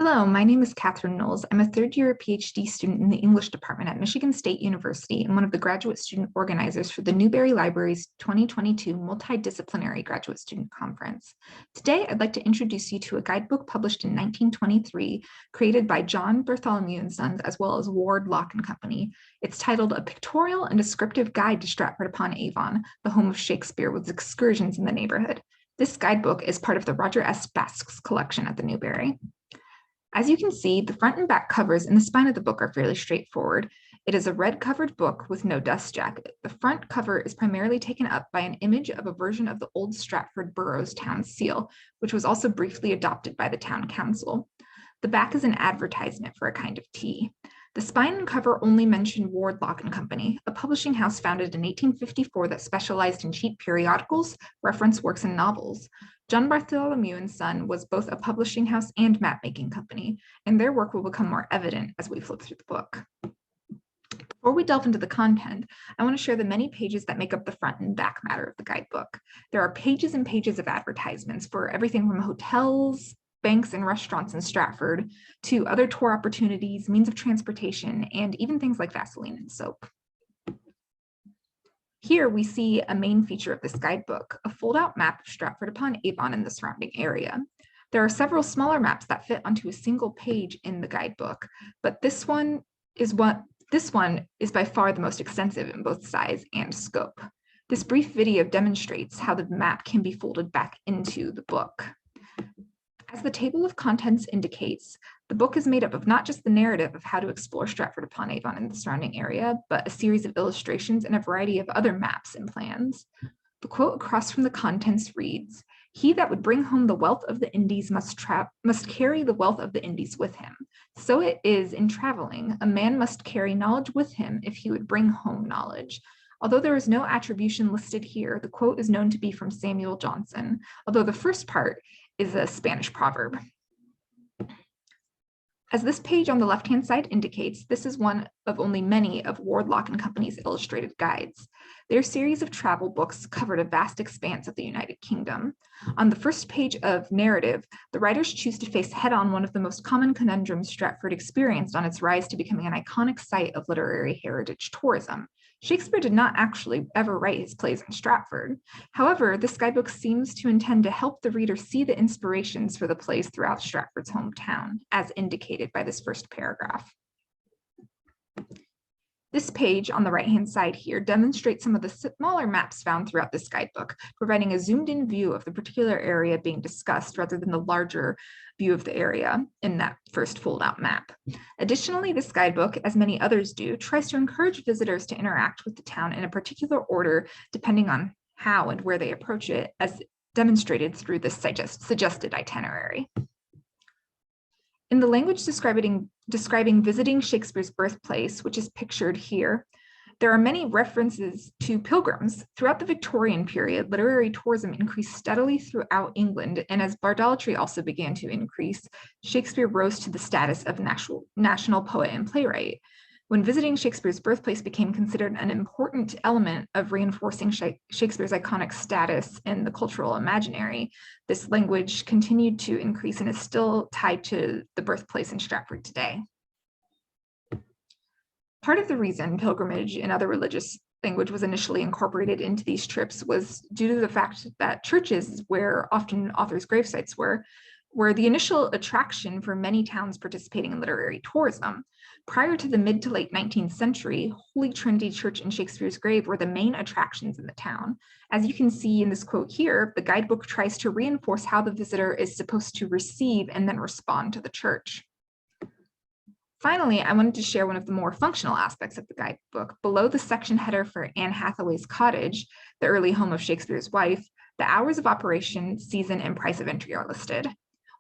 Hello, my name is Katherine Knowles. I'm a third-year PhD student in the English department at Michigan State University and one of the graduate student organizers for the Newberry Library's 2022 Multidisciplinary Graduate Student Conference. Today, I'd like to introduce you to a guidebook published in 1923, created by John Bartholomew and Sons, as well as Ward, Lock and Company. It's titled A Pictorial and Descriptive Guide to Stratford-upon-Avon, the home of Shakespeare, with excursions in the neighborhood. This guidebook is part of the Roger S. Baskes collection at the Newberry. As you can see, the front and back covers and the spine of the book are fairly straightforward. It is a red-covered book with no dust jacket. The front cover is primarily taken up by an image of a version of the old Stratford Borough's town seal, which was also briefly adopted by the town council. The back is an advertisement for a kind of tea. The spine and cover only mention Ward, Lock and Company, a publishing house founded in 1854 that specialized in cheap periodicals, reference works, and novels. John Bartholomew and Son was both a publishing house and map-making company, and their work will become more evident as we flip through the book. Before we delve into the content, I want to share the many pages that make up the front and back matter of the guidebook. There are pages and pages of advertisements for everything from hotels, banks and restaurants in Stratford, to other tour opportunities, means of transportation, and even things like Vaseline and soap. Here we see a main feature of this guidebook, a fold-out map of Stratford-upon-Avon and the surrounding area. There are several smaller maps that fit onto a single page in the guidebook, but this one is by far the most extensive in both size and scope. This brief video demonstrates how the map can be folded back into the book. As the table of contents indicates, the book is made up of not just the narrative of how to explore Stratford-upon-Avon and the surrounding area, but a series of illustrations and a variety of other maps and plans. The quote across from the contents reads, "He that would bring home the wealth of the Indies must carry the wealth of the Indies with him. So it is in traveling, a man must carry knowledge with him if he would bring home knowledge." Although there is no attribution listed here, the quote is known to be from Samuel Johnson, although the first part is a Spanish proverb. As this page on the left-hand side indicates, this is one of only many of Ward, Lock and Company's illustrated guides. Their series of travel books covered a vast expanse of the United Kingdom. On the first page of narrative, the writers choose to face head-on one of the most common conundrums Stratford experienced on its rise to becoming an iconic site of literary heritage tourism. Shakespeare did not actually ever write his plays in Stratford. However, this guidebook seems to intend to help the reader see the inspirations for the plays throughout Stratford's hometown, as indicated by this first paragraph. This page on the right-hand side here demonstrates some of the smaller maps found throughout this guidebook, providing a zoomed-in view of the particular area being discussed rather than the larger view of the area in that first fold-out map. Additionally, this guidebook, as many others do, tries to encourage visitors to interact with the town in a particular order depending on how and where they approach it, as demonstrated through this suggested itinerary. In the language describing visiting Shakespeare's birthplace, which is pictured here, there are many references to pilgrims. Throughout the Victorian period, literary tourism increased steadily throughout England, and as Bardolotry also began to increase, Shakespeare rose to the status of national poet and playwright. When visiting Shakespeare's birthplace became considered an important element of reinforcing Shakespeare's iconic status in the cultural imaginary, this language continued to increase and is still tied to the birthplace in Stratford today. Part of the reason pilgrimage and other religious language was initially incorporated into these trips was due to the fact that churches, where often authors' gravesites were the initial attraction for many towns participating in literary tourism. Prior to the mid to late 19th century, Holy Trinity Church and Shakespeare's grave were the main attractions in the town. As you can see in this quote here, the guidebook tries to reinforce how the visitor is supposed to receive and then respond to the church. Finally, I wanted to share one of the more functional aspects of the guidebook. Below the section header for Anne Hathaway's cottage, the early home of Shakespeare's wife, the hours of operation, season, and price of entry are listed.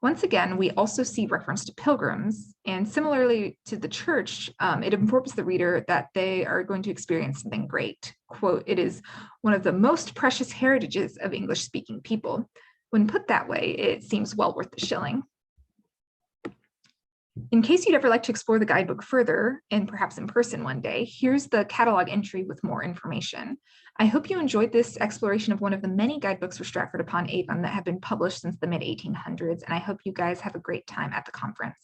Once again, we also see reference to pilgrims, and similarly to the church, it informs the reader that they are going to experience something great. Quote, "It is one of the most precious heritages of English-speaking people." When put that way, it seems well worth the shilling. In case you'd ever like to explore the guidebook further, and perhaps in person one day, here's the catalog entry with more information. I hope you enjoyed this exploration of one of the many guidebooks for Stratford-upon-Avon that have been published since the mid-1800s, and I hope you guys have a great time at the conference.